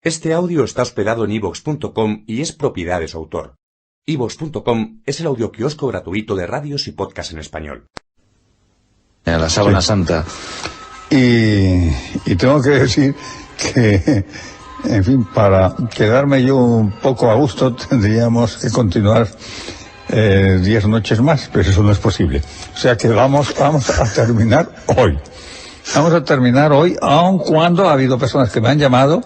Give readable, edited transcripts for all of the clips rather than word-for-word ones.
Este audio está hospedado en iVoox.com y es propiedad de su autor. iVoox.com es el audioquiosco gratuito de radios y podcasts en español. A la sábana santa. Y tengo que decir que, en fin, para quedarme yo un poco a gusto tendríamos que continuar 10 noches más, pero eso no es posible. O sea que vamos a terminar hoy. Vamos a terminar hoy, aun cuando ha habido personas que me han llamado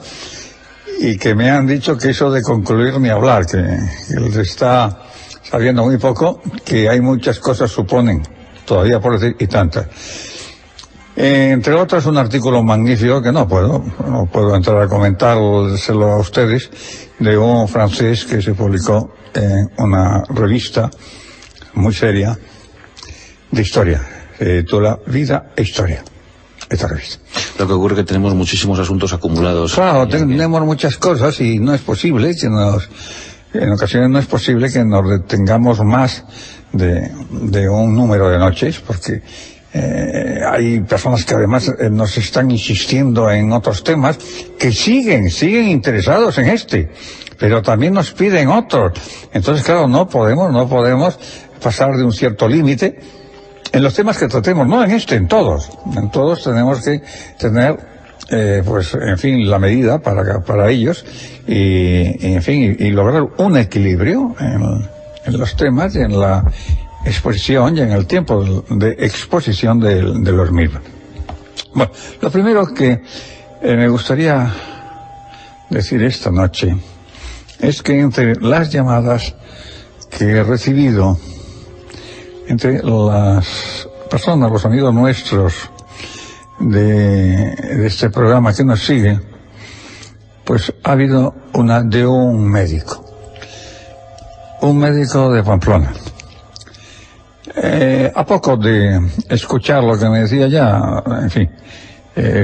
y que me han dicho que eso de concluir ni hablar, que les está sabiendo muy poco, que hay muchas cosas, suponen, todavía por decir, y tantas. Entre otras, un artículo magnífico que no puedo entrar a comentárselo a ustedes, de un francés que se publicó en una revista muy seria de historia, se titula Vida e Historia, esta revista. Lo que ocurre es que tenemos muchísimos asuntos acumulados. Claro, tenemos muchas cosas y no es posible en ocasiones no es posible que nos detengamos más de un número de noches, porque hay personas que además nos están insistiendo en otros temas que siguen interesados en este, pero también nos piden otros. Entonces, claro, no podemos pasar de un cierto límite en los temas que tratemos, no en este, en todos tenemos que tener pues en fin la medida para ellos y en fin y lograr un equilibrio en los temas y en la exposición y en el tiempo de exposición de los mismos. Bueno, lo primero que me gustaría decir esta noche es que entre las llamadas que he recibido, entre las personas, los amigos nuestros de este programa que nos sigue, pues ha habido una de un médico de Pamplona. A poco de escuchar lo que me decía ya, en fin,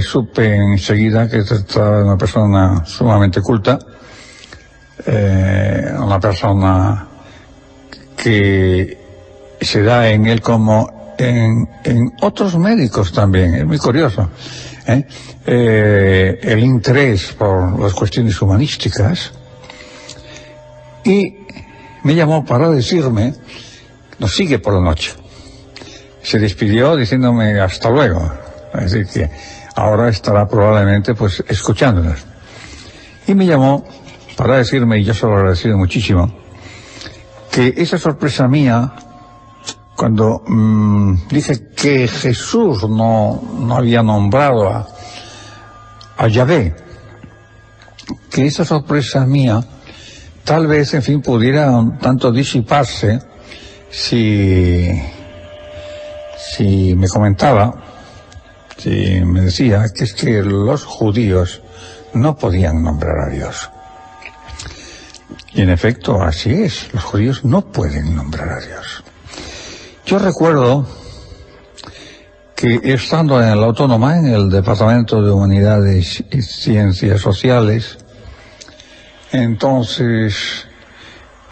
supe enseguida que se trataba de una persona sumamente culta, una persona que se da en él como en otros médicos también, es muy curioso, el interés por las cuestiones humanísticas, y me llamó para decirme, nos sigue por la noche, se despidió diciéndome hasta luego, es decir que ahora estará probablemente pues escuchándonos, y me llamó para decirme, y yo se lo agradecido muchísimo, que esa sorpresa mía cuando dije que Jesús no había nombrado a Yahvé, que esa sorpresa mía tal vez, en fin, pudiera un tanto disiparse si me comentaba, si me decía que es que los judíos no podían nombrar a Dios. Y en efecto, así es, los judíos no pueden nombrar a Dios. Yo recuerdo que estando en la Autónoma, en el Departamento de Humanidades y Ciencias Sociales, entonces,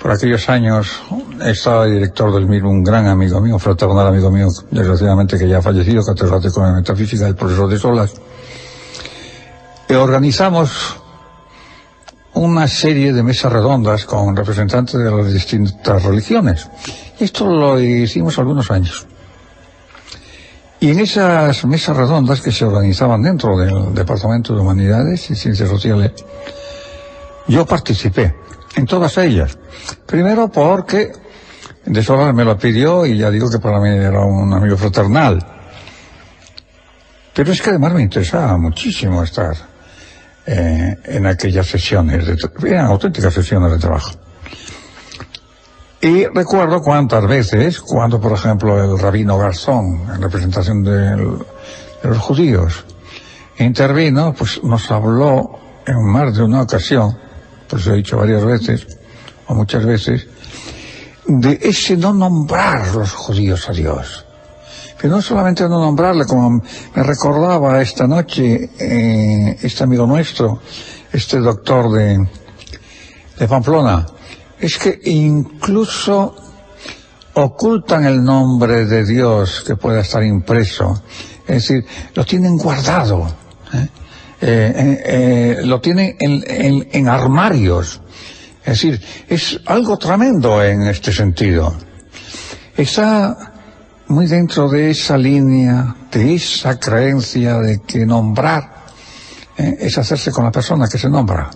por aquellos años, estaba director del mismo un gran amigo mío, un fraternal amigo mío, desgraciadamente que ya ha fallecido, catedrático de Metafísica, el profesor de Solas, y organizamos una serie de mesas redondas con representantes de las distintas religiones. Esto lo hicimos algunos años. Y en esas mesas redondas que se organizaban dentro del Departamento de Humanidades y Ciencias Sociales, yo participé en todas ellas. Primero porque de Solas me lo pidió y ya digo que para mí era un amigo fraternal. Pero es que además me interesaba muchísimo estar en aquellas sesiones, eran auténticas sesiones de trabajo. Y recuerdo cuántas veces, cuando por ejemplo el rabino Garzón, en representación de los judíos, intervino, pues nos habló en más de una ocasión, por eso he dicho varias veces, o muchas veces, de ese no nombrar los judíos a Dios. Pero no solamente no nombrarle, como me recordaba esta noche este amigo nuestro, este doctor de Pamplona, es que incluso ocultan el nombre de Dios que pueda estar impreso, es decir, lo tienen guardado, lo tiene en armarios. Es decir, es algo tremendo en este sentido. Está muy dentro de esa línea, de esa creencia de que nombrar es hacerse con la persona que se nombra.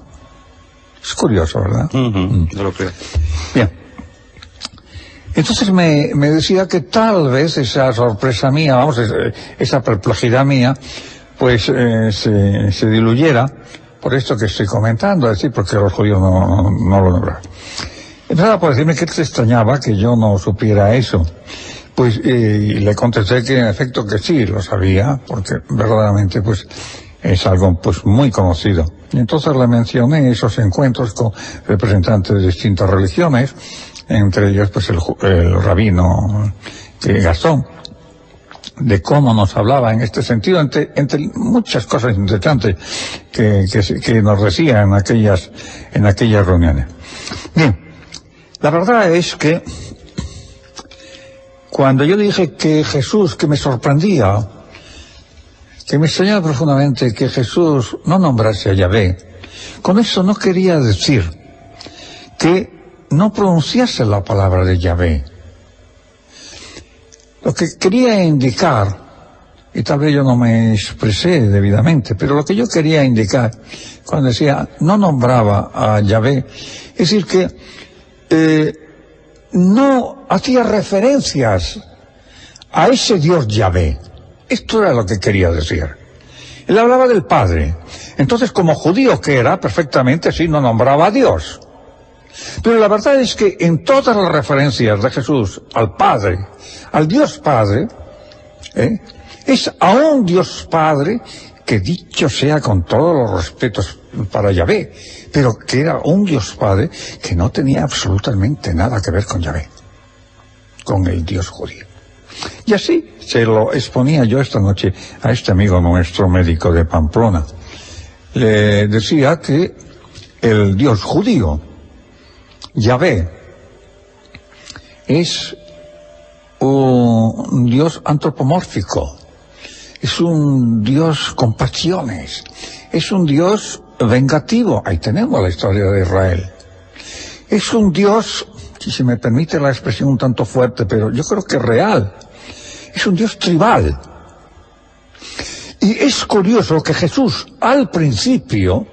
Es curioso, ¿verdad? Yo lo creo. Bien. Entonces me decía que tal vez esa sorpresa mía, esa perplejidad mía, pues se diluyera por esto que estoy comentando, es decir, porque los judíos no lo nombraron. Empezaba por decirme que se extrañaba que yo no supiera eso. Pues le contesté que en efecto que sí lo sabía, porque verdaderamente pues es algo pues muy conocido. Y entonces le mencioné esos encuentros con representantes de distintas religiones, entre ellos pues el rabino Gastón, de cómo nos hablaba en este sentido, entre muchas cosas interesantes que nos decía en aquellas reuniones. Bien, la verdad es que cuando yo dije que Jesús, que me sorprendía, que me extrañaba profundamente que Jesús no nombrase a Yahvé, con eso no quería decir que no pronunciase la palabra de Yahvé. Lo que quería indicar, y tal vez yo no me expresé debidamente, pero lo que yo quería indicar cuando decía no nombraba a Yahvé, es decir que no hacía referencias a ese Dios Yahvé. Esto era lo que quería decir. Él hablaba del Padre. Entonces, como judío que era, perfectamente sí no nombraba a Dios. Pero la verdad es que en todas las referencias de Jesús al Padre, al Dios Padre, es a un Dios Padre que, dicho sea con todos los respetos para Yahvé, pero que era un Dios Padre que no tenía absolutamente nada que ver con Yahvé, con el Dios judío. Y así se lo exponía yo esta noche a este amigo nuestro médico de Pamplona. Le decía que el Dios judío, Yahvé, es un Dios antropomórfico, es un Dios con pasiones, es un Dios vengativo. Ahí tenemos la historia de Israel. Es un Dios, si se me permite la expresión un tanto fuerte, pero yo creo que real, es un Dios tribal. Y es curioso que Jesús al principio,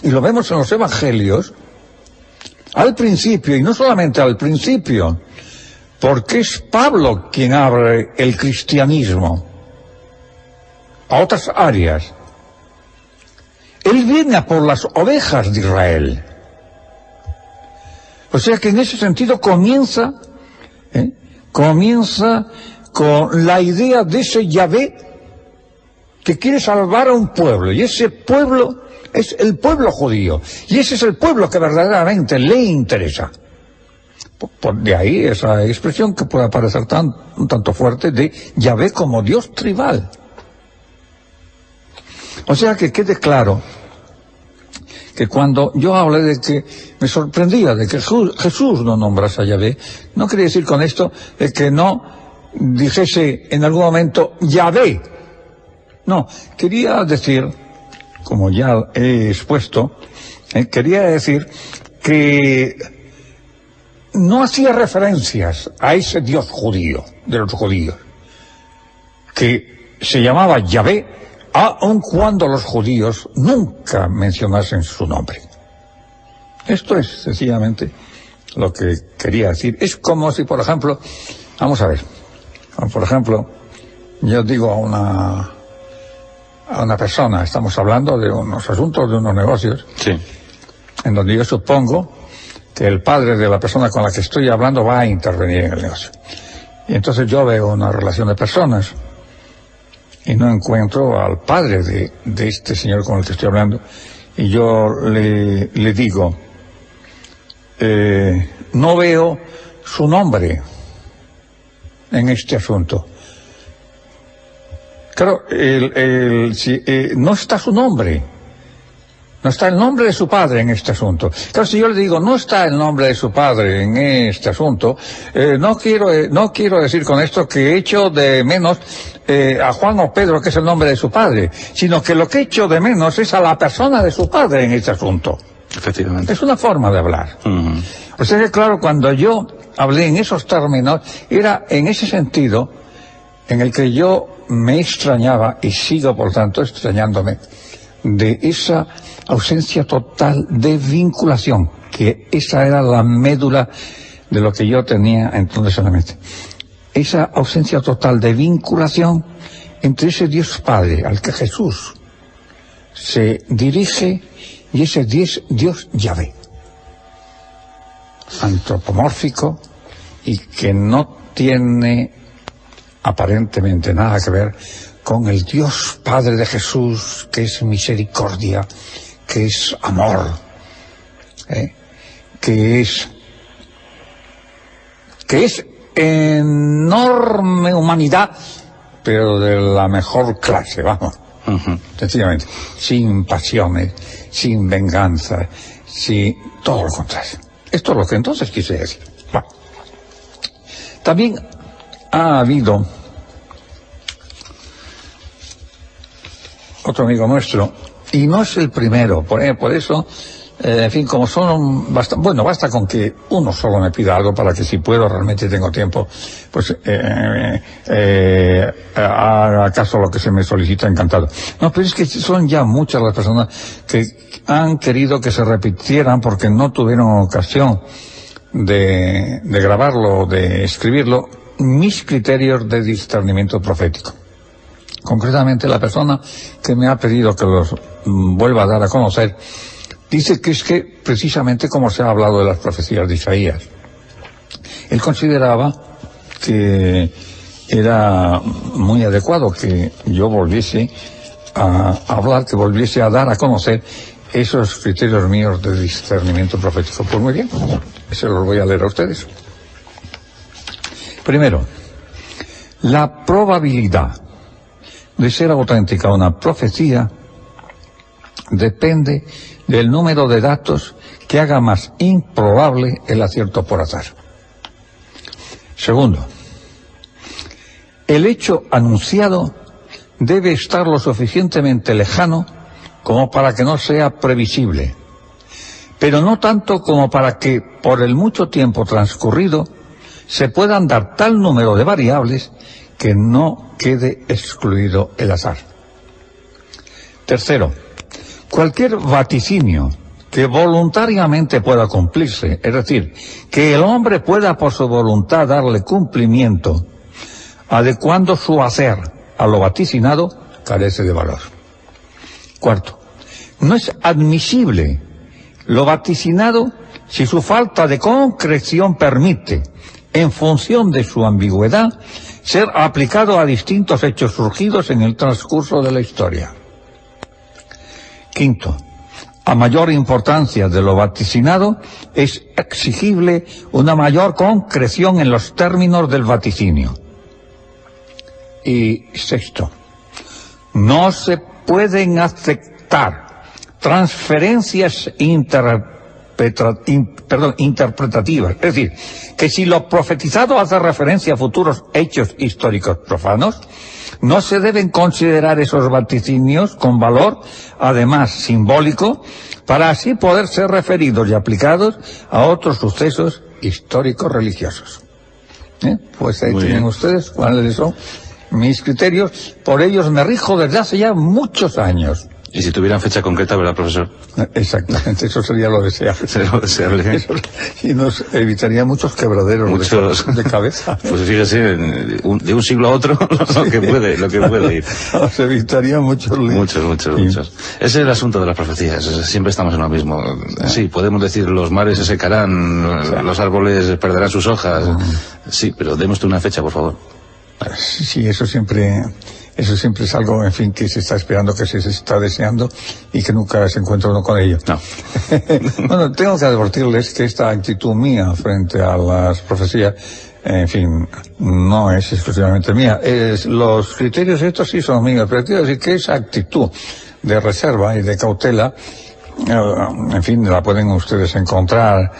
y lo vemos en los evangelios, al principio, y no solamente al principio, porque es Pablo quien abre el cristianismo a otras áreas. Él viene a por las ovejas de Israel. O sea que en ese sentido comienza con la idea de ese Yahvé que quiere salvar a un pueblo, y ese pueblo es el pueblo judío, y ese es el pueblo que verdaderamente le interesa. De ahí esa expresión que puede parecer un tanto fuerte de Yahvé como Dios tribal. O sea que quede claro que cuando yo hablé de que me sorprendía de que Jesús no nombrase a Yahvé, no quería decir con esto de que no dijese en algún momento Yahvé. No, quería decir, como ya he expuesto, quería decir que no hacía referencias a ese Dios judío, de los judíos, que se llamaba Yahvé, aun cuando los judíos nunca mencionasen su nombre. Esto es sencillamente lo que quería decir. Es como si, por ejemplo, vamos a ver, por ejemplo, yo digo a una persona, estamos hablando de unos asuntos, de unos negocios, Sí. en donde yo supongo que el padre de la persona con la que estoy hablando va a intervenir en el negocio. Y entonces yo veo una relación de personas y no encuentro al padre de este señor con el que estoy hablando, y yo le digo, no veo su nombre en este asunto. Claro, no está su nombre. No está el nombre de su padre en este asunto. Claro, si yo le digo, no está el nombre de su padre en este asunto, no quiero decir con esto que echo de menos a Juan o Pedro, que es el nombre de su padre, sino que lo que echo de menos es a la persona de su padre en este asunto. Efectivamente. Es una forma de hablar. O sea que, claro, cuando yo hablé en esos términos, era en ese sentido en el que yo me extrañaba, y sigo, por tanto, extrañándome, de esa ausencia total de vinculación, que esa era la médula de lo que yo tenía entonces en la mente. Esa ausencia total de vinculación entre ese Dios Padre al que Jesús se dirige y ese Dios Yahvé, antropomórfico y que no tiene aparentemente nada que ver con el Dios Padre de Jesús, que es misericordia, que es amor, que es enorme humanidad, pero de la mejor clase, vamos. Sencillamente, sin pasiones, sin venganza, sin todo lo contrario. Esto es lo que entonces quise decir. Bueno. También ha habido otro amigo nuestro, y no es el primero, por eso, en fin, como son basta con que uno solo me pida algo para que, si puedo, realmente tengo tiempo, pues haga caso a lo que se me solicita, encantado. No, pero es que son ya muchas las personas que han querido que se repitieran porque no tuvieron ocasión de grabarlo, de escribirlo, mis criterios de discernimiento profético. Concretamente, la persona que me ha pedido que los vuelva a dar a conocer dice que es que, precisamente como se ha hablado de las profecías de Isaías, él consideraba que era muy adecuado que yo volviese a hablar, que volviese a dar a conocer esos criterios míos de discernimiento profético. Pues muy bien, se los voy a leer a ustedes. Primero, la probabilidad de ser auténtica una profecía depende del número de datos que haga más improbable el acierto por azar. Segundo, el hecho anunciado debe estar lo suficientemente lejano como para que no sea previsible, pero no tanto como para que, por el mucho tiempo transcurrido, se puedan dar tal número de variables que no quede excluido el azar. Tercero, cualquier vaticinio que voluntariamente pueda cumplirse, es decir, que el hombre pueda por su voluntad darle cumplimiento, adecuando su hacer a lo vaticinado, carece de valor. Cuarto, no es admisible lo vaticinado si su falta de concreción permite, en función de su ambigüedad, ser aplicado a distintos hechos surgidos en el transcurso de la historia. Quinto, a mayor importancia de lo vaticinado, es exigible una mayor concreción en los términos del vaticinio. Y sexto, no se pueden aceptar transferencias interpretativas. Es decir, que si lo profetizado hace referencia a futuros hechos históricos profanos, no se deben considerar esos vaticinios con valor, además simbólico, para así poder ser referidos y aplicados a otros sucesos históricos religiosos. Pues ahí tienen ustedes cuáles son mis criterios. Por ellos me rijo desde hace ya muchos años. Y si tuvieran fecha concreta, ¿verdad, profesor? Exactamente, eso sería lo deseable. Sería lo deseable. Eso, y nos evitaría muchos quebraderos de cabeza. Pues fíjese, de un siglo a otro, lo que puede ir. Nos evitaría muchos líos. Muchos. Ese es el asunto de las profecías, siempre estamos en lo mismo. Sí, podemos decir, los mares se secarán, los árboles perderán sus hojas. Sí, pero démosle una fecha, por favor. Sí, eso siempre es algo, en fin, que se está esperando, que se está deseando y que nunca se encuentra uno con ello. No. Bueno, tengo que advertirles que esta actitud mía frente a las profecías, en fin, no es exclusivamente mía. Los criterios estos sí son míos, pero quiero decir que esa actitud de reserva y de cautela en fin, la pueden ustedes encontrar,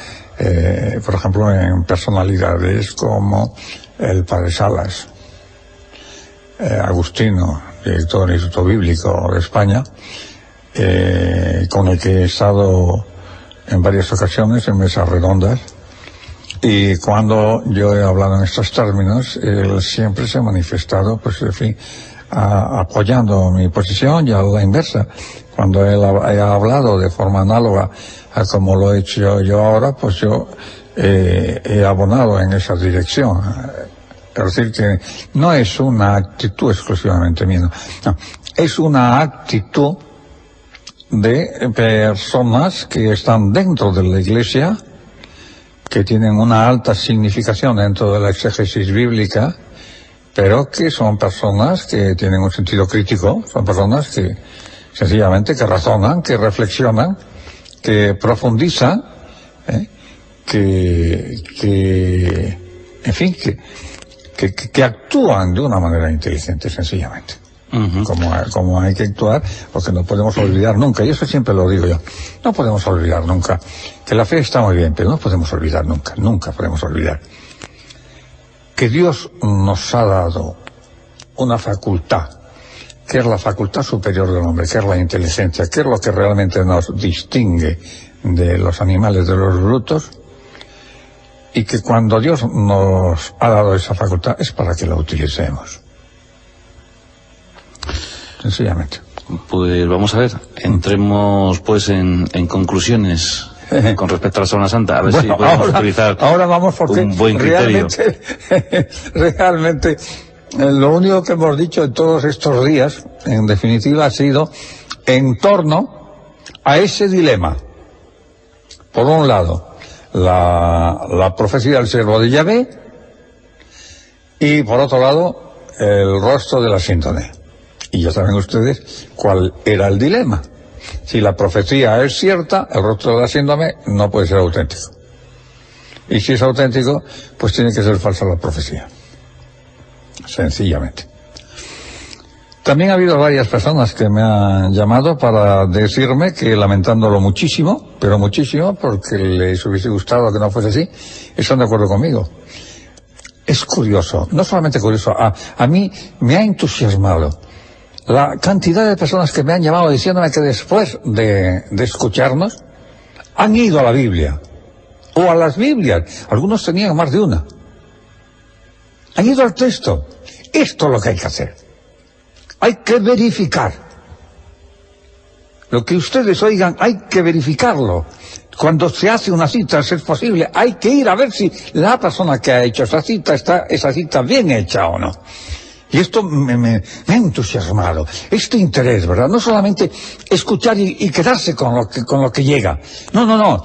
por ejemplo, en personalidades como el padre Salas, Agustino, director del Instituto Bíblico de España, con el que he estado en varias ocasiones en mesas redondas, y cuando yo he hablado en estos términos, él siempre se ha manifestado, pues en fin, apoyando mi posición, y a la inversa. Cuando él ha hablado de forma análoga a como lo he hecho yo ahora, pues yo he abonado en esa dirección. Es decir, que no es una actitud exclusivamente mía, no, es una actitud de personas que están dentro de la Iglesia, que tienen una alta significación dentro de la exégesis bíblica, pero que son personas que tienen un sentido crítico, son personas que sencillamente que razonan, que reflexionan, que profundizan, en fin, que actúan de una manera inteligente, sencillamente. Uh-huh. Como hay que actuar, porque no podemos olvidar nunca, y eso siempre lo digo yo, no podemos olvidar nunca, que la fe está muy bien, pero no podemos olvidar nunca podemos olvidar que Dios nos ha dado una facultad, que es la facultad superior del hombre, que es la inteligencia, que es lo que realmente nos distingue de los animales, de los brutos, y que cuando Dios nos ha dado esa facultad es para que la utilicemos. Sencillamente. Pues vamos a ver, entremos pues en conclusiones con respecto a la Semana Santa, a ver si podemos utilizar ahora vamos, porque un buen criterio. Realmente lo único que hemos dicho en todos estos días, en definitiva, ha sido en torno a ese dilema. Por un lado, la profecía del siervo de Yahvé, y por otro lado, el rostro de la síntone. Y ya saben ustedes cuál era el dilema. Si la profecía es cierta, el rostro de la síndrome no puede ser auténtico. Y si es auténtico, pues tiene que ser falsa la profecía. Sencillamente. También ha habido varias personas que me han llamado para decirme que, lamentándolo muchísimo, pero muchísimo, porque les hubiese gustado que no fuese así, están de acuerdo conmigo. Es curioso, no solamente curioso, a mí me ha entusiasmado la cantidad de personas que me han llamado diciéndome que después de escucharnos han ido a la Biblia o a las Biblias. Algunos tenían más de una. Han ido al texto. Esto es lo que hay que hacer. Hay que verificar. Lo que ustedes oigan hay que verificarlo. Cuando se hace una cita, si es posible, hay que ir a ver si la persona que ha hecho esa cita bien hecha o no. Y esto me ha entusiasmado, este interés, ¿verdad? No solamente escuchar y quedarse con lo que llega. No,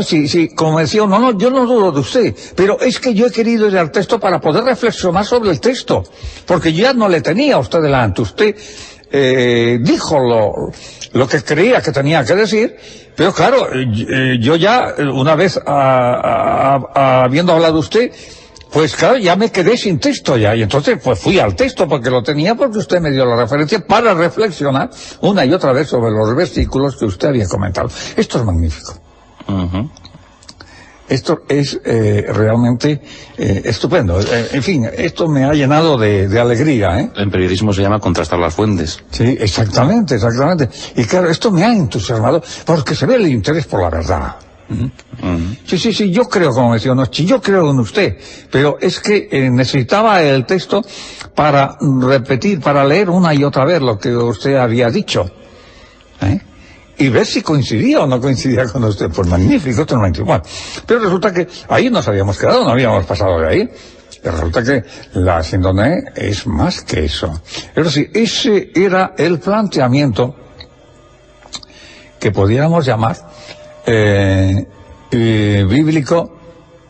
sí, como decía uno, yo no dudo de usted, pero es que yo he querido ir al texto para poder reflexionar sobre el texto, porque yo ya no le tenía a usted delante. Usted dijo lo que creía que tenía que decir, pero claro, yo ya, una vez habiendo hablado usted, pues claro, ya me quedé sin texto ya, y entonces pues fui al texto porque lo tenía, porque usted me dio la referencia para reflexionar una y otra vez sobre los versículos que usted había comentado. Esto es magnífico. Uh-huh. Esto es realmente estupendo. En fin, esto me ha llenado de alegría, ¿eh? En periodismo se llama contrastar las fuentes. Sí, exactamente. Y claro, esto me ha entusiasmado porque se ve el interés por la verdad. Uh-huh. Sí, yo creo, como decía Nochi, yo creo en usted, pero es que necesitaba el texto para repetir, para leer una y otra vez lo que usted había dicho, y ver si coincidía o no coincidía con usted. Pues magnífico, totalmente igual. Pero resulta que ahí nos habíamos quedado, no habíamos pasado de ahí. Pero resulta que la síndrome es más que eso. Es decir, ese era el planteamiento que podríamos llamar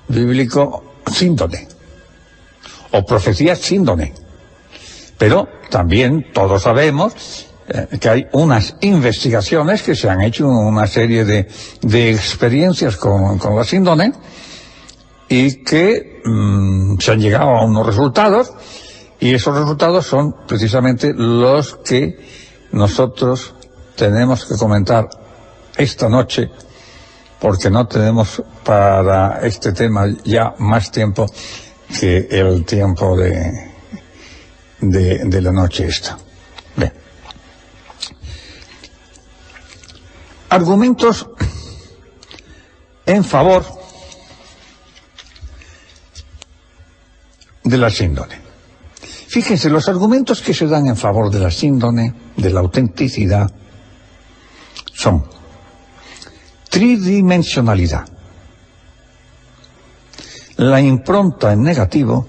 bíblico síndone, o profecía síndone. Pero también todos sabemos que hay unas investigaciones que se han hecho, una serie de experiencias con la síndone, y que se han llegado a unos resultados, y esos resultados son precisamente los que nosotros tenemos que comentar esta noche, porque no tenemos para este tema ya más tiempo que el tiempo de la noche esta. Bien. Argumentos en favor de la síndrome. Fíjense, los argumentos que se dan en favor de la síndrome, de la autenticidad, son tridimensionalidad, la impronta en negativo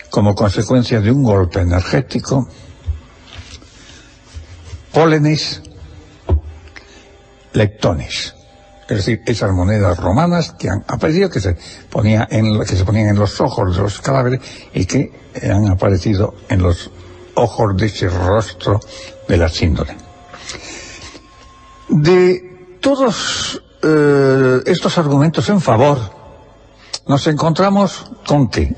como consecuencia de un golpe energético, pólenes, leptones, es decir, esas monedas romanas que han aparecido, que se ponían en los ojos de los cadáveres y que han aparecido en los ojos de ese rostro de la síndrome. De todos estos argumentos en favor, nos encontramos con que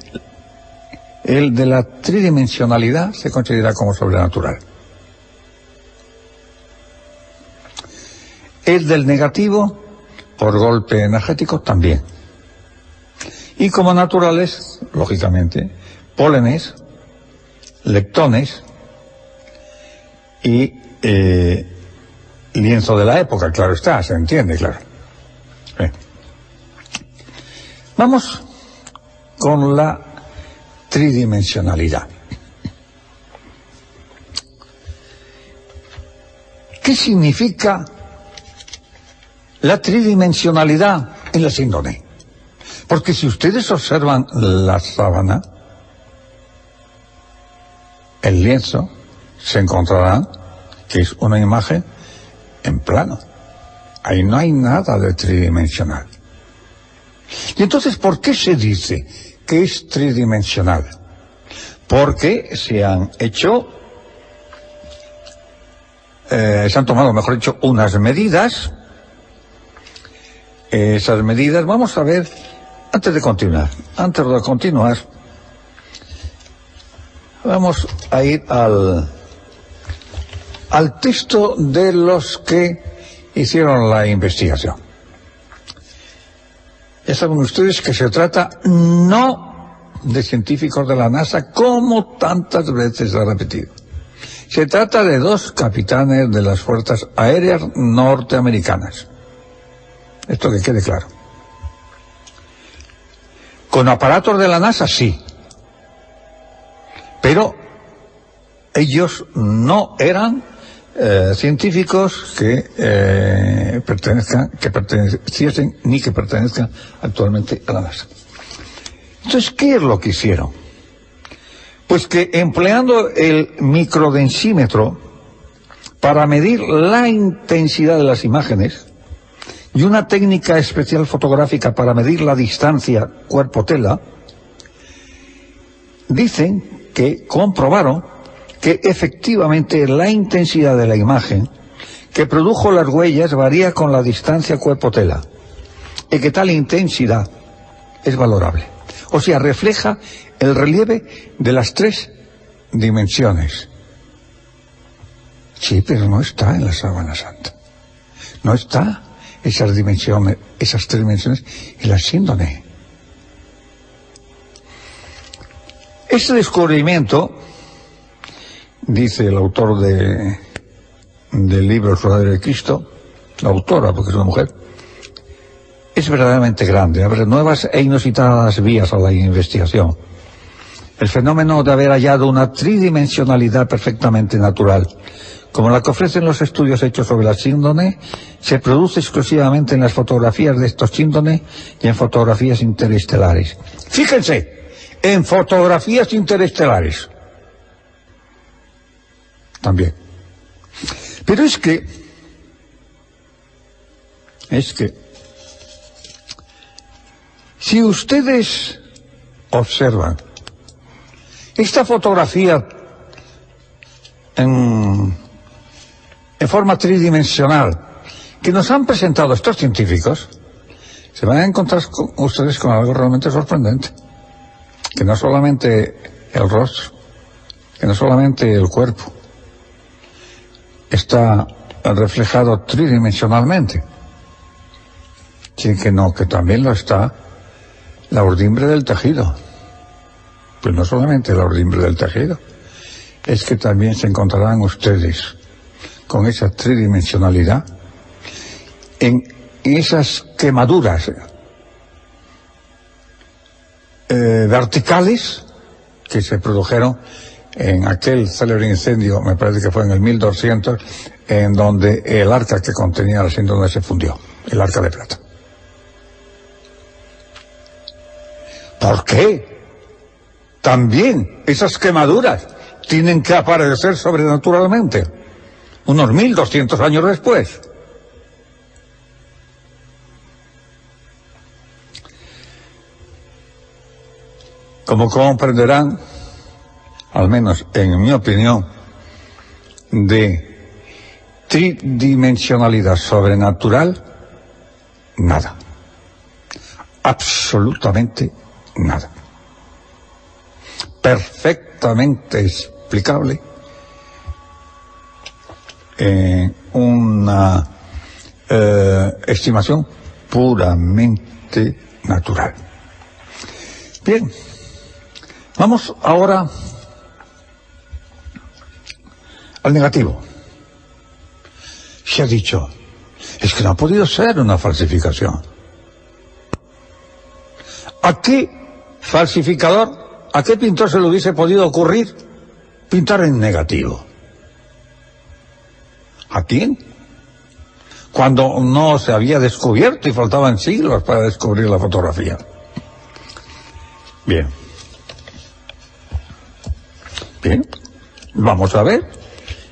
el de la tridimensionalidad se considera como sobrenatural. El del negativo, por golpe energético, también. Y como naturales, lógicamente, pólenes, leptones y lienzo de la época, claro está, se entiende, claro. Bien. Vamos con la tridimensionalidad. ¿Qué significa la tridimensionalidad en la síndrome? Porque si ustedes observan la sábana, el lienzo, se encontrarán que es una imagen en plano. Ahí no hay nada de tridimensional. Y entonces, ¿por qué se dice que es tridimensional? Porque se han tomado, mejor dicho, unas medidas. Esas medidas, vamos a ver, antes de continuar, vamos a ir al texto de los que hicieron la investigación. Ya saben ustedes que se trata no de científicos de la NASA, como tantas veces se ha repetido. Se trata de 2 capitanes de las fuerzas aéreas norteamericanas. Esto que quede claro. Con aparatos de la NASA, sí. Pero ellos no eran científicos que perteneciesen ni que pertenezcan actualmente a la NASA. Entonces, ¿qué es lo que hicieron? Pues que empleando el microdensímetro para medir la intensidad de las imágenes y una técnica especial fotográfica para medir la distancia cuerpo-tela, dicen que comprobaron que efectivamente la intensidad de la imagen que produjo las huellas varía con la distancia cuerpo-tela y que tal intensidad es valorable. O sea, refleja el relieve de las 3 dimensiones. Sí, pero no está en la Sábana Santa. No está esas dimensiones, esas 3 dimensiones en la síndrome. Este descubrimiento, dice el autor del libro El Sodero de Cristo, la autora, porque es una mujer, es verdaderamente grande, abre nuevas e inusitadas vías a la investigación. El fenómeno de haber hallado una tridimensionalidad perfectamente natural, como la que ofrecen los estudios hechos sobre la síndrome, se produce exclusivamente en las fotografías de estos síndromes y en fotografías interestelares. Fíjense, en fotografías interestelares. También. Pero es que si ustedes observan esta fotografía en forma tridimensional que nos han presentado estos científicos, se van a encontrar ustedes con algo realmente sorprendente. Que no solamente el rostro, que no solamente el cuerpo está reflejado tridimensionalmente. Sí, que no, que también lo está la urdimbre del tejido. Pues no solamente la urdimbre del tejido, es que también se encontrarán ustedes con esa tridimensionalidad en esas quemaduras verticales que se produjeron en aquel célebre incendio, me parece que fue en el 1200, en donde el arca que contenía la síndrome se fundió, el arca de plata. ¿Por qué? También esas quemaduras tienen que aparecer sobrenaturalmente, unos 1200 años después. Como comprenderán, al menos en mi opinión, de tridimensionalidad sobrenatural, nada. Absolutamente nada. Perfectamente explicable en una estimación puramente natural. Bien, vamos ahora al negativo. Se ha dicho, es que no ha podido ser una falsificación. ¿A qué falsificador, a qué pintor se le hubiese podido ocurrir pintar en negativo? ¿A quién? Cuando no se había descubierto y faltaban siglos para descubrir la fotografía. Bien. Bien. Vamos a ver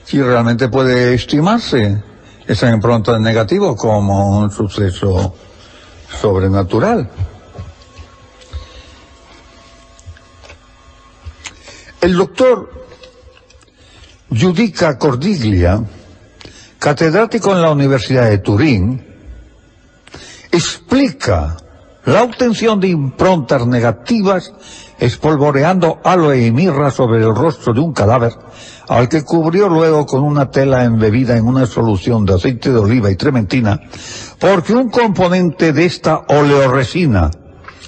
si realmente puede estimarse esa impronta en negativo como un suceso sobrenatural. El doctor Giudica Cordiglia, catedrático en la Universidad de Turín, explica la obtención de improntas negativas espolvoreando aloe y mirra sobre el rostro de un cadáver, al que cubrió luego con una tela embebida en una solución de aceite de oliva y trementina, porque un componente de esta oleoresina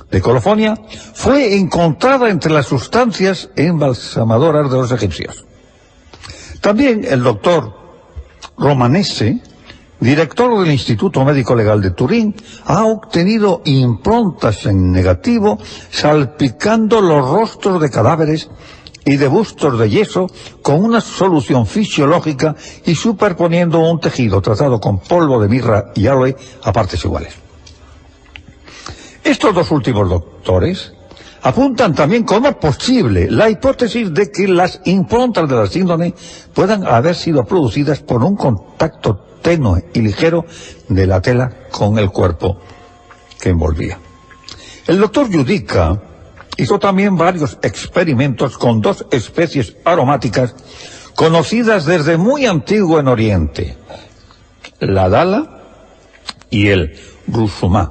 de colofonia fue encontrada entre las sustancias embalsamadoras de los egipcios. También el doctor Romanese, director del Instituto Médico Legal de Turín, ha obtenido improntas en negativo salpicando los rostros de cadáveres y de bustos de yeso con una solución fisiológica y superponiendo un tejido tratado con polvo de mirra y aloe a partes iguales. Estos dos últimos doctores apuntan también como posible la hipótesis de que las improntas de la síndrome puedan haber sido producidas por un contacto tenue y ligero de la tela con el cuerpo que envolvía. El doctor Giudica hizo también varios experimentos con dos especies aromáticas conocidas desde muy antiguo en Oriente, la dala y el rusumá,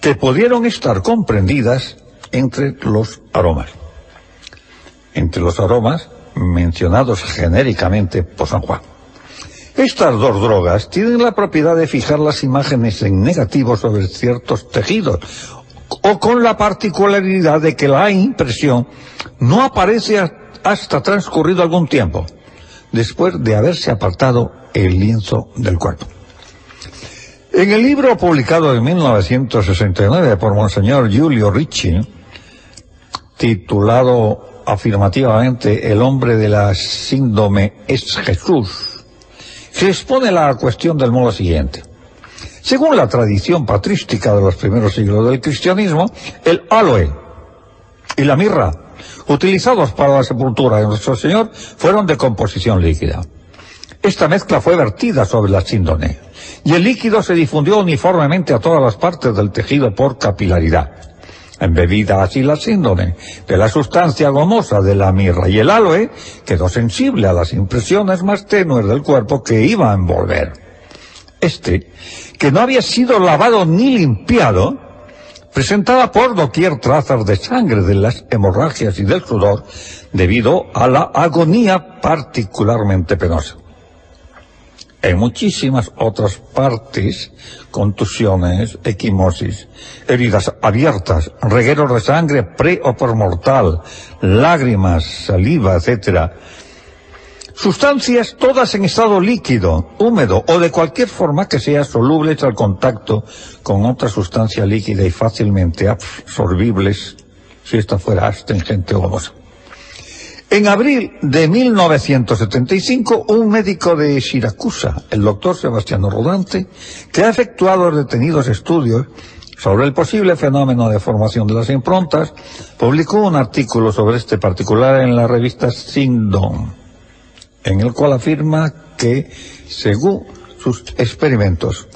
que pudieron estar comprendidas entre los aromas mencionados genéricamente por San Juan. Estas dos drogas tienen la propiedad de fijar las imágenes en negativo sobre ciertos tejidos, o con la particularidad de que la impresión no aparece hasta transcurrido algún tiempo, después de haberse apartado el lienzo del cuerpo. En el libro publicado en 1969 por Monseñor Giulio Ricci, titulado afirmativamente El hombre de la síndrome es Jesús, se expone la cuestión del modo siguiente. Según la tradición patrística de los primeros siglos del cristianismo, el aloe y la mirra, utilizados para la sepultura de nuestro Señor, fueron de composición líquida. Esta mezcla fue vertida sobre la síndrome, y el líquido se difundió uniformemente a todas las partes del tejido por capilaridad. Embebida así la síndrome de la sustancia gomosa de la mirra y el aloe, quedó sensible a las impresiones más tenues del cuerpo que iba a envolver. Que no había sido lavado ni limpiado, presentaba por doquier trazas de sangre de las hemorragias y del sudor, debido a la agonía particularmente penosa. En muchísimas otras partes, contusiones, equimosis, heridas abiertas, regueros de sangre pre o postmortal, lágrimas, saliva, etc. Sustancias todas en estado líquido, húmedo o de cualquier forma que sea solubles al contacto con otra sustancia líquida y fácilmente absorbibles si esta fuera astringente o gomosa. En abril de 1975, un médico de Siracusa, el doctor Sebastiano Rodante, que ha efectuado detenidos estudios sobre el posible fenómeno de formación de las improntas, publicó un artículo sobre este particular en la revista Syndon, en el cual afirma que, según sus experimentos,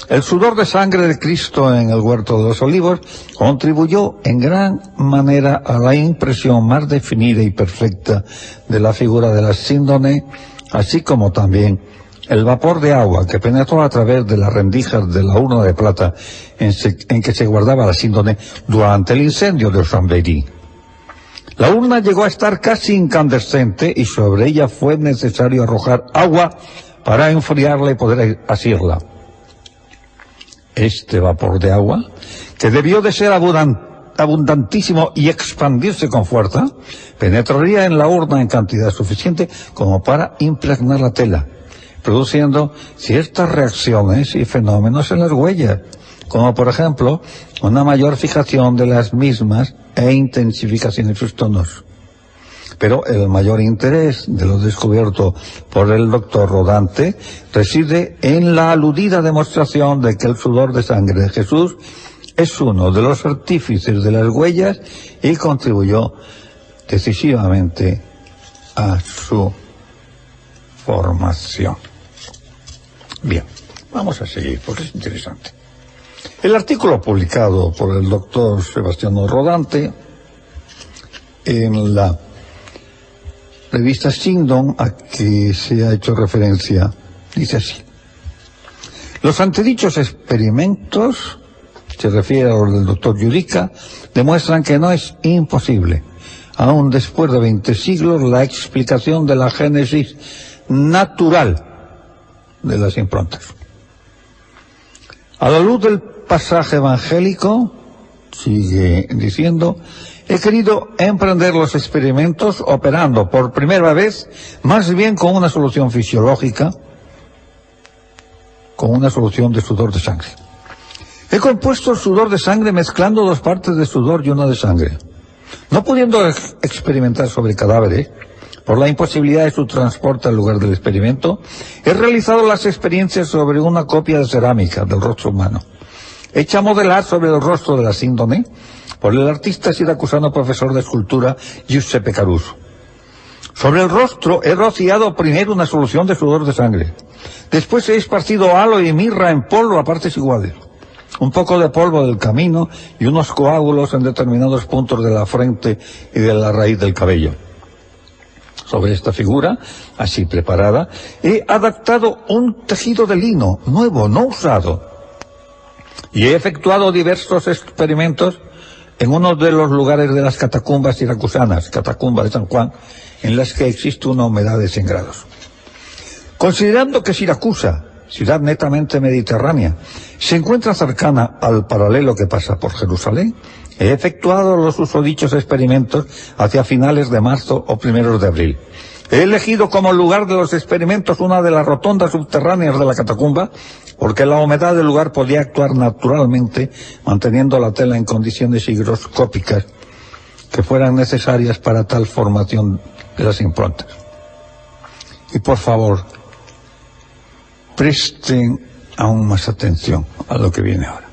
el sudor de sangre de Cristo en el Huerto de los Olivos contribuyó en gran manera a la impresión más definida y perfecta de la figura de la síndone, así como también el vapor de agua que penetró a través de las rendijas de la urna de plata en que se guardaba la síndone durante el incendio de Chambéry. La urna llegó a estar casi incandescente y sobre ella fue necesario arrojar agua para enfriarla y poder asirla. Este vapor de agua, que debió de ser abundantísimo y expandirse con fuerza, penetraría en la urna en cantidad suficiente como para impregnar la tela, produciendo ciertas reacciones y fenómenos en las huellas, como por ejemplo una mayor fijación de las mismas e intensificación en sus tonos. Pero el mayor interés de lo descubierto por el doctor Rodante reside en la aludida demostración de que el sudor de sangre de Jesús es uno de los artífices de las huellas y contribuyó decisivamente a su formación. Bien, vamos a seguir porque es interesante. El artículo publicado por el doctor Sebastiano Rodante en la revista Syndon, a que se ha hecho referencia, dice así: los antedichos experimentos, se refiere a los del doctor Yudica, demuestran que no es imposible, aún después de 20 siglos, la explicación de la génesis natural de las improntas. A la luz del pasaje evangélico, sigue diciendo, he querido emprender los experimentos operando por primera vez más bien con una solución fisiológica, con una solución de sudor de sangre. He compuesto el sudor de sangre mezclando dos partes de sudor y una de sangre. No pudiendo experimentar sobre cadáveres, por la imposibilidad de su transporte al lugar del experimento, he realizado las experiencias sobre una copia de cerámica del rostro humano, hecha a modelar sobre el rostro de la síndone por el artista siracusano profesor de escultura Giuseppe Caruso. Sobre el rostro he rociado primero una solución de sudor de sangre. Después he esparcido halo y mirra en polvo a partes iguales, un poco de polvo del camino y unos coágulos en determinados puntos de la frente y de la raíz del cabello. Sobre esta figura, así preparada, he adaptado un tejido de lino, nuevo, no usado, y he efectuado diversos experimentos en uno de los lugares de las catacumbas siracusanas, catacumba de San Juan, en las que existe una humedad de 100 grados. Considerando que Siracusa, ciudad netamente mediterránea, se encuentra cercana al paralelo que pasa por Jerusalén, he efectuado los usodichos experimentos hacia finales de marzo o primeros de abril. He elegido como lugar de los experimentos una de las rotondas subterráneas de la catacumba, porque la humedad del lugar podía actuar naturalmente, manteniendo la tela en condiciones higroscópicas que fueran necesarias para tal formación de las improntas. Y por favor, presten aún más atención a lo que viene ahora.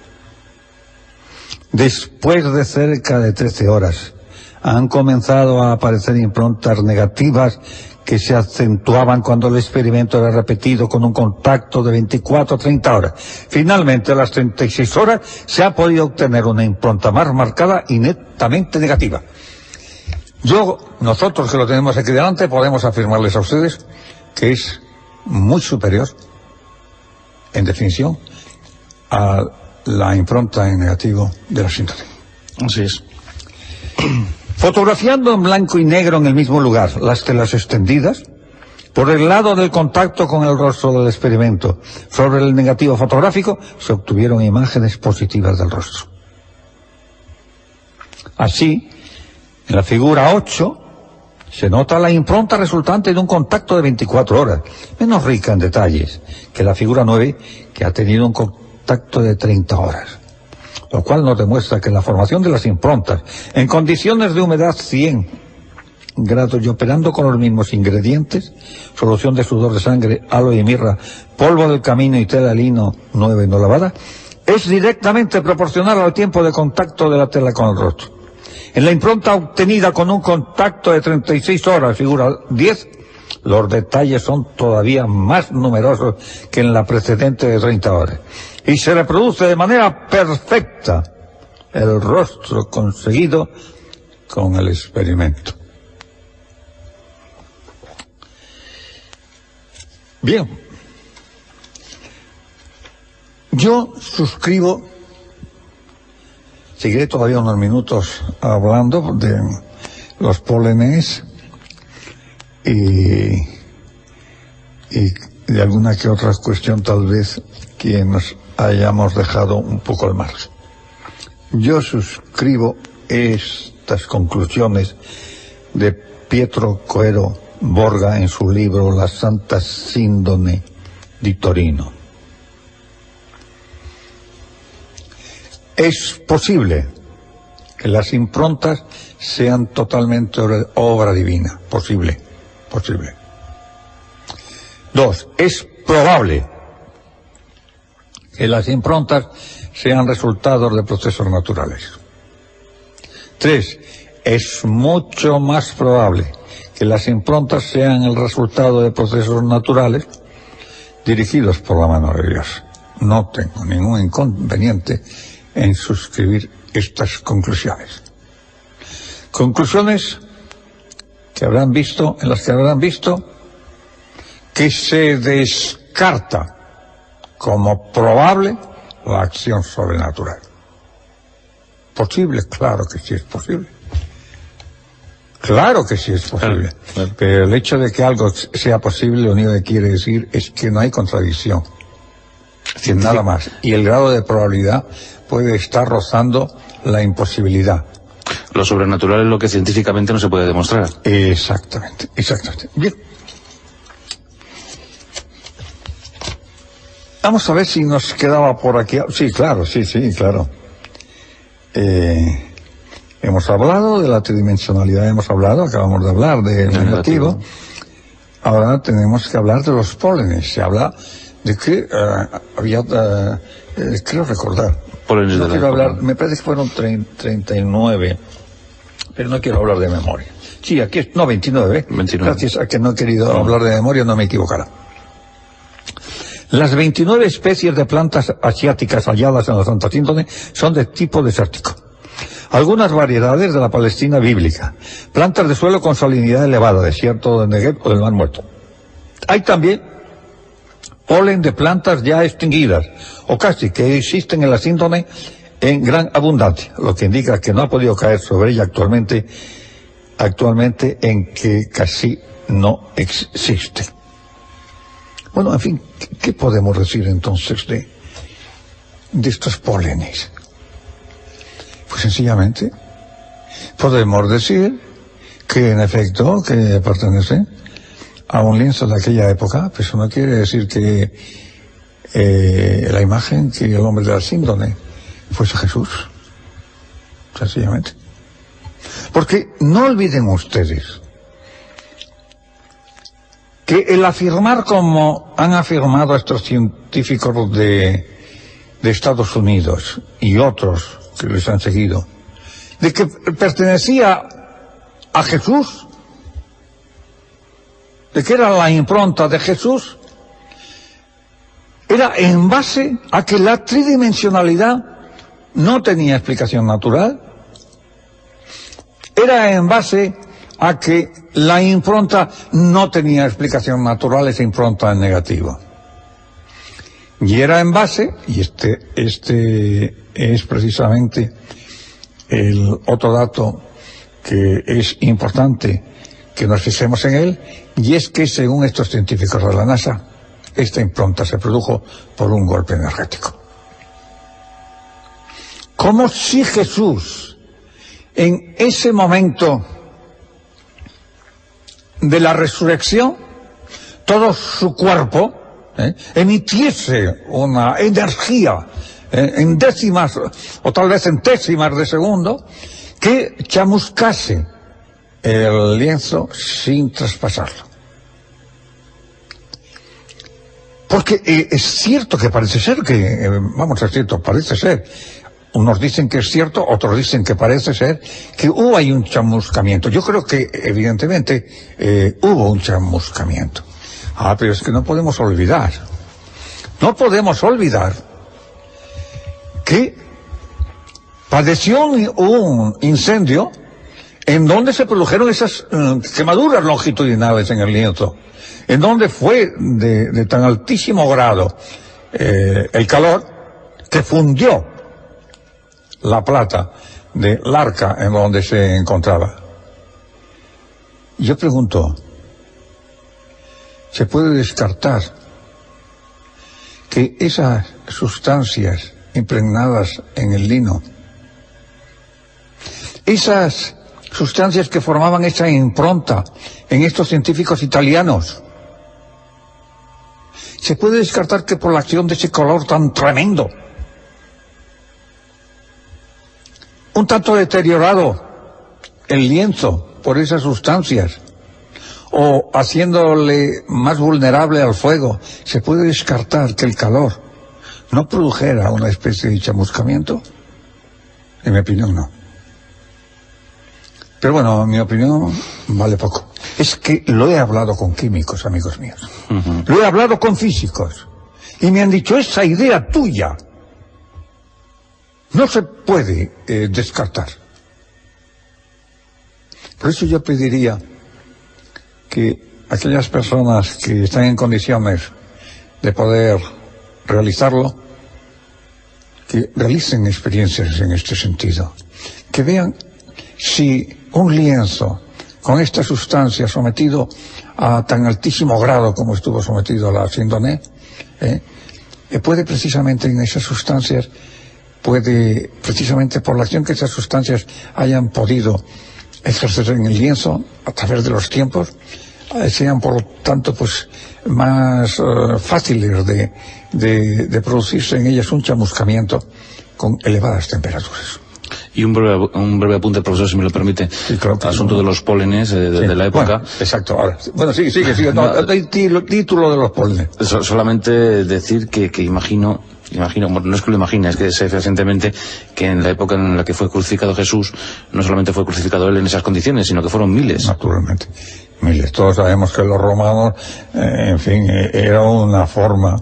Después de cerca de 13 horas, han comenzado a aparecer improntas negativas que se acentuaban cuando el experimento era repetido con un contacto de 24 o 30 horas. Finalmente, a las 36 horas, se ha podido obtener una impronta más marcada y netamente negativa. Nosotros que lo tenemos aquí delante, podemos afirmarles a ustedes que es muy superior, en definición, a la impronta en negativo de la síndrome. Así es. Fotografiando en blanco y negro en el mismo lugar las telas extendidas, Por el lado del contacto con el rostro del experimento, sobre el negativo fotográfico, se obtuvieron imágenes positivas del rostro. Así, en la figura 8, se nota la impronta resultante de un contacto de 24 horas, menos rica en detalles que la figura 9, que ha tenido un contacto de 30 horas. Lo cual nos demuestra que la formación de las improntas, en condiciones de humedad 100 grados y operando con los mismos ingredientes, solución de sudor de sangre, aloe y mirra, polvo del camino y tela de lino 9 no lavada, es directamente proporcional al tiempo de contacto de la tela con el rostro. En la impronta obtenida con un contacto de 36 horas, figura 10, los detalles son todavía más numerosos que en la precedente de 30 horas. Y se reproduce de manera perfecta el rostro conseguido con el experimento. Bien, yo suscribo, seguiré todavía unos minutos hablando de los pólenes y de alguna que otra cuestión tal vez que nos hayamos dejado un poco al margen. Yo suscribo estas conclusiones de Pietro Coero Borga en su libro La Santa Síndone di Torino. Es posible que las improntas sean totalmente obra divina. Posible. 2. Es probable que las improntas sean resultados de procesos naturales. 3. Es mucho más probable que las improntas sean el resultado de procesos naturales dirigidos por la mano de Dios. No tengo ningún inconveniente en suscribir estas conclusiones. Conclusiones en las que habrán visto que se descarta como probable la acción sobrenatural. ¿Posible? Claro que sí es posible. Claro que sí es posible. Claro. Pero el hecho de que algo sea posible, lo único que quiere decir es que no hay contradicción. Nada más. Y el grado de probabilidad puede estar rozando la imposibilidad. Lo sobrenatural es lo que científicamente no se puede demostrar. Exactamente. Bien. Vamos a ver si nos quedaba por aquí. Sí, claro. Hemos hablado de la tridimensionalidad, acabamos de hablar del negativo. Ahora tenemos que hablar de los pólenes. Se habla de que creo recordar. Pólenes no de quiero hablar, me parece que fueron 39, pero no quiero hablar de memoria. Sí, aquí es, 29. Gracias a que no he querido hablar de memoria, no me equivocará. Las 29 especies de plantas asiáticas halladas en la Santa Síndone son de tipo desértico. Algunas variedades de la Palestina bíblica, plantas de suelo con salinidad elevada, desierto del Negev o del Mar Muerto. Hay también polen de plantas ya extinguidas, o casi, que existen en la Síndone en gran abundancia, lo que indica que no ha podido caer sobre ella actualmente en que casi no existe. Bueno, en fin, ¿qué podemos decir entonces de estos pólenes? Pues sencillamente podemos decir que en efecto que pertenece a un lienzo de aquella época, pero eso no quiere decir que la imagen que el hombre de la Síndone fuese Jesús, sencillamente. Porque no olviden ustedes que el afirmar, como han afirmado estos científicos de Estados Unidos y otros que les han seguido, de que pertenecía a Jesús, de que era la impronta de Jesús, era en base a que la tridimensionalidad no tenía explicación natural, era en base a que la impronta no tenía explicación natural, esa impronta en negativo. Y era en base, y este es precisamente el otro dato que es importante que nos fijemos en él, y es que, según estos científicos de la NASA, esta impronta se produjo por un golpe energético. Como si Jesús, en ese momento de la resurrección, todo su cuerpo emitiese una energía en décimas o tal vez en décimas de segundo, que chamuscase el lienzo sin traspasarlo. Porque es cierto que parece ser que, parece ser, unos dicen que es cierto, otros dicen que parece ser, que hubo ahí un chamuscamiento. Yo creo que evidentemente hubo un chamuscamiento. Pero es que no podemos olvidar que padeció un incendio en donde se produjeron esas quemaduras longitudinales en el lienzo, en donde fue de tan altísimo grado el calor que fundió la plata del arca en donde se encontraba. Yo pregunto, ¿se puede descartar que esas sustancias impregnadas en el lino, esas sustancias que formaban esa impronta en estos científicos italianos, se puede descartar que por la acción de ese color tan tremendo, un tanto deteriorado el lienzo por esas sustancias, o haciéndole más vulnerable al fuego, se puede descartar que el calor no produjera una especie de chamuscamiento? En mi opinión, no. Pero bueno, mi opinión vale poco. Es que lo he hablado con químicos, amigos míos. Lo he hablado con físicos. Y me han dicho, esa idea tuya no se puede descartar. Por eso yo pediría que aquellas personas que están en condiciones de poder realizarlo, que realicen experiencias en este sentido, que vean si un lienzo con esta sustancia sometido a tan altísimo grado como estuvo sometido a la síndone, puede precisamente en esas sustancias, puede precisamente por la acción que esas sustancias hayan podido ejercer en el lienzo a través de los tiempos, sean por lo tanto pues más fáciles de producirse en ellas un chamuscamiento con elevadas temperaturas. Y un breve apunte, profesor, si me lo permite. Sí, claro, asunto de los pólenes de la época. Bueno, exacto. Ahora, bueno, sigue. Título de los pólenes. Solamente decir que imagino, bueno, no es que lo imagine, es que sé fehacientemente que en la época en la que fue crucificado Jesús, no solamente fue crucificado él en esas condiciones, sino que fueron miles. Naturalmente, miles. Todos sabemos que los romanos, era una forma,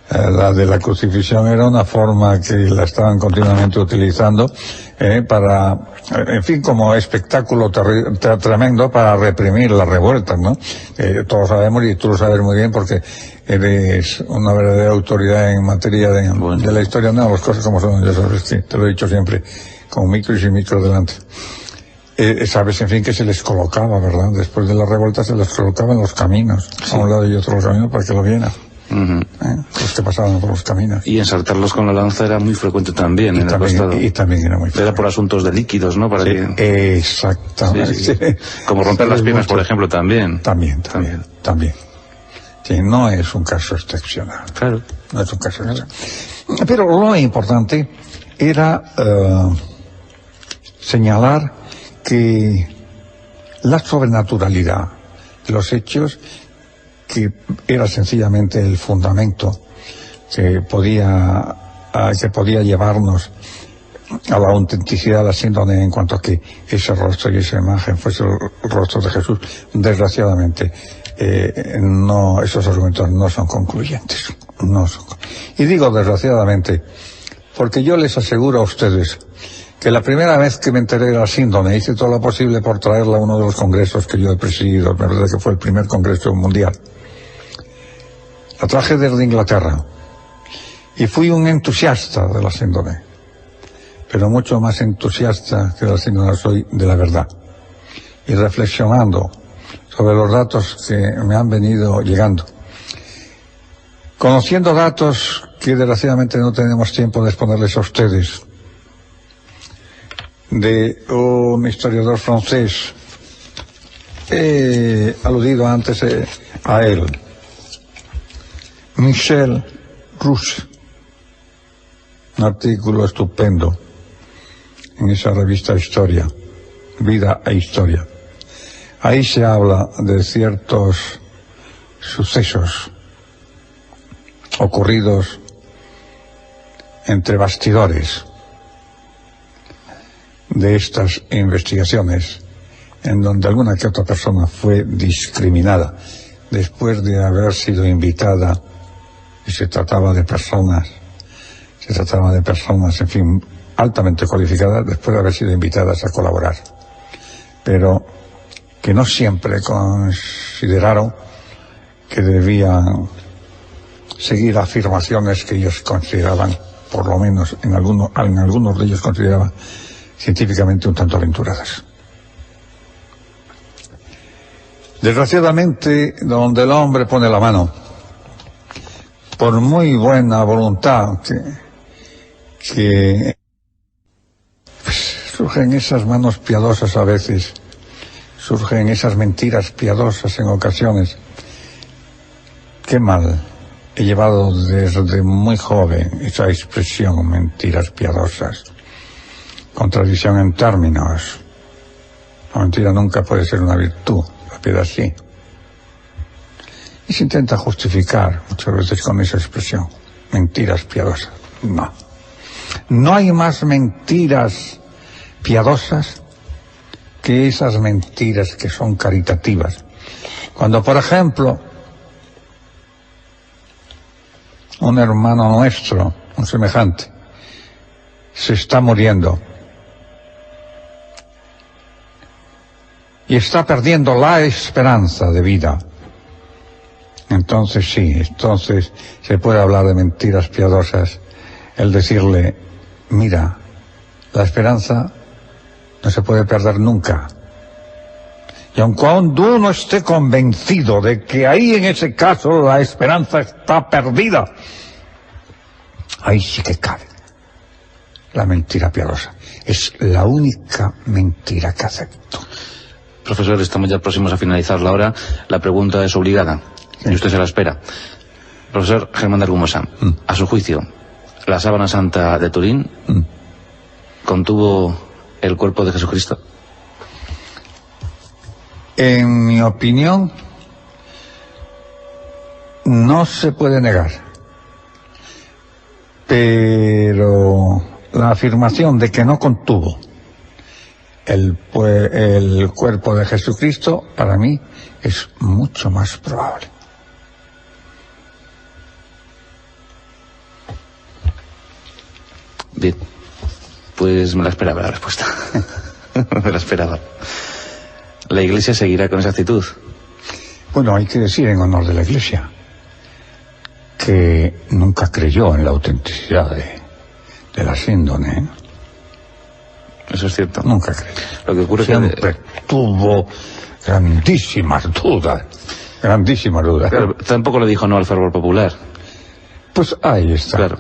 la de la crucifixión era una forma que la estaban continuamente utilizando para, como espectáculo tremendo para reprimir las revueltas, ¿no? Todos sabemos, y tú lo sabes muy bien porque eres una verdadera autoridad en materia de la historia, no, las cosas como son, ya sabes, sí, te lo he dicho siempre, con micro y sin micro delante. Sabes, que se les colocaba, ¿verdad? Después de la revuelta se les colocaba en los caminos, sí, a un lado y otro los caminos para que lo vieran. Los que pasaban por los caminos. Y ensartarlos con la lanza era muy frecuente también en el costado. Y también era muy frecuente. Era por asuntos de líquidos, ¿no? Para que... Exactamente. Sí. Como romper las piernas, por ejemplo, también. También. Sí, no es un caso excepcional. Claro. No es un caso excepcional. Pero lo importante era señalar que la sobrenaturalidad de los hechos, que era sencillamente el fundamento que podía llevarnos a la autenticidad de la síndrome, en cuanto a que ese rostro y esa imagen fuese el rostro de Jesús, desgraciadamente esos argumentos no son concluyentes. Y digo desgraciadamente porque yo les aseguro a ustedes que la primera vez que me enteré de la síndrome hice todo lo posible por traerla a uno de los congresos que yo he presidido, la verdad que fue el primer congreso mundial. La traje desde Inglaterra y fui un entusiasta de la síndrome, pero mucho más entusiasta que la síndrome soy de la verdad. Y reflexionando sobre los datos que me han venido llegando. Conociendo datos que desgraciadamente no tenemos tiempo de exponerles a ustedes, de un historiador francés, he aludido antes a él, Michel Rousse, un artículo estupendo en esa revista Historia, Vida e Historia. Ahí se habla de ciertos sucesos ocurridos entre bastidores de estas investigaciones, en donde alguna que otra persona fue discriminada después de haber sido invitada, y se trataba de personas, en fin, altamente cualificadas, después de haber sido invitadas a colaborar, pero que no siempre consideraron que debían seguir afirmaciones que ellos consideraban, por lo menos en algunos de ellos consideraban científicamente un tanto aventuradas. Desgraciadamente, donde el hombre pone la mano, por muy buena voluntad que surgen esas manos piadosas a veces, surgen esas mentiras piadosas en ocasiones. Qué mal he llevado desde muy joven esa expresión, mentiras piadosas. Contradicción en términos. La mentira nunca puede ser una virtud, la piedad sí. Y se intenta justificar muchas veces con esa expresión, mentiras piadosas. No. No hay más mentiras piadosas que esas mentiras que son caritativas. Cuando, por ejemplo, un hermano nuestro, un semejante, se está muriendo y está perdiendo la esperanza de vida, entonces sí, entonces se puede hablar de mentiras piadosas, el decirle, mira, la esperanza no se puede perder nunca. Y aun cuando uno esté convencido de que ahí en ese caso la esperanza está perdida, ahí sí que cabe la mentira piadosa. Es la única mentira que acepto. Profesor, estamos ya próximos a finalizar la hora. La pregunta es obligada, sí, y usted se la espera. Profesor Germán de Argumosa, a su juicio, ¿la sábana santa de Turín contuvo el cuerpo de Jesucristo? En mi opinión, no se puede negar. Pero la afirmación de que no contuvo el cuerpo de Jesucristo, para mí, es mucho más probable. Bien, pues me la esperaba la respuesta. Me la esperaba. ¿La Iglesia seguirá con esa actitud? Bueno, hay que decir en honor de la Iglesia que nunca creyó en la autenticidad de la síndone, ¿eh? Eso es cierto. Nunca creyó. Lo que ocurre siempre tuvo grandísimas dudas. Claro, tampoco le dijo no al fervor popular. Pues ahí está. Claro.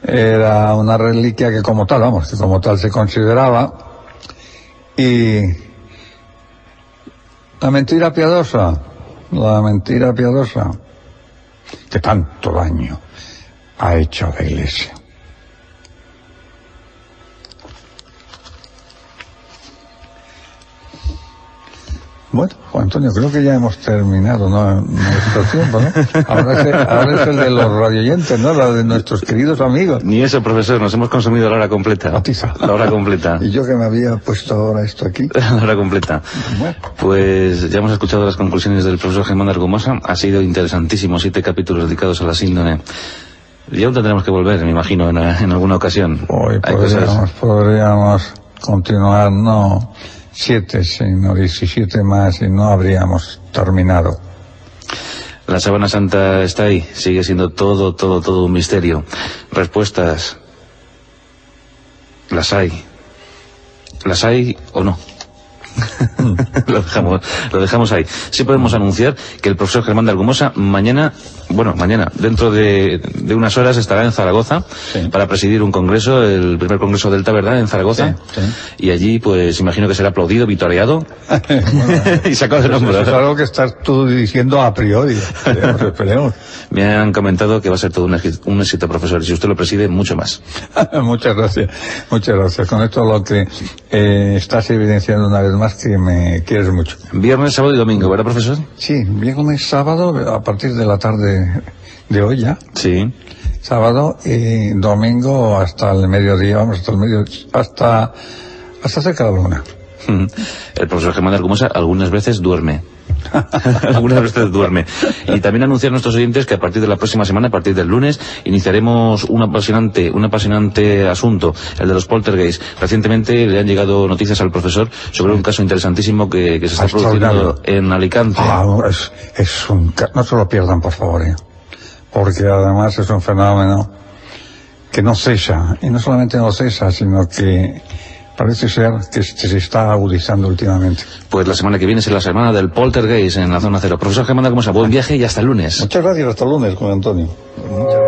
Era una reliquia que como tal se consideraba. Y la mentira piadosa que tanto daño ha hecho a la Iglesia. Bueno, Juan Antonio, creo que ya hemos terminado, ¿no?, nuestro tiempo, ¿no? Ahora es el de los radioyentes, ¿no?, la de nuestros queridos amigos. Ni eso, profesor, nos hemos consumido la hora completa. La hora completa. Y yo que me había puesto ahora esto aquí. La hora completa. Bueno. Pues ya hemos escuchado las conclusiones del profesor Germán de Argumosa. Ha sido interesantísimo, 7 capítulos dedicados a la síndone. Ya tendremos que volver, me imagino, en alguna ocasión. Hoy podríamos continuar, no 7, sino 17 más, y no habríamos terminado. La sábana santa está ahí, sigue siendo todo un misterio. Respuestas, ¿las hay o no? Lo dejamos ahí. Sí podemos anunciar que el profesor Germán de Argumosa mañana, dentro de unas horas estará en Zaragoza, sí, para presidir un congreso, el primer congreso Delta, ¿verdad?, en Zaragoza. Sí, sí. Y allí, pues, imagino que será aplaudido, vitoreado. Y sacado de nombre. Eso es algo que estás tú diciendo a priori. Esperemos. Me han comentado que va a ser todo un éxito, profesor, y si usted lo preside, mucho más. Muchas gracias. Con esto lo que estás evidenciando una vez más que me quieres mucho. Viernes, sábado y domingo, ¿verdad, profesor? Sí, viernes, sábado, a partir de la tarde de hoy ya. Sí. Sábado y domingo hasta el mediodía, hasta cerca de la 1. El profesor Germán de Argumosa algunas veces duerme. Y también anunciar a nuestros oyentes que a partir de la próxima semana, a partir del lunes, iniciaremos un apasionante asunto, el de los poltergeists. Recientemente le han llegado noticias al profesor sobre un caso interesantísimo que se está produciendo en Alicante. No se lo pierdan, por favor, porque además es un fenómeno que no cesa, y no solamente no cesa, sino que parece ser que se está agudizando últimamente. Pues la semana que viene es la semana del poltergeist en la zona cero. Profesor Germán de Argumosa, buen viaje y hasta el lunes. Muchas gracias, hasta el lunes, Juan Antonio. Muchas gracias.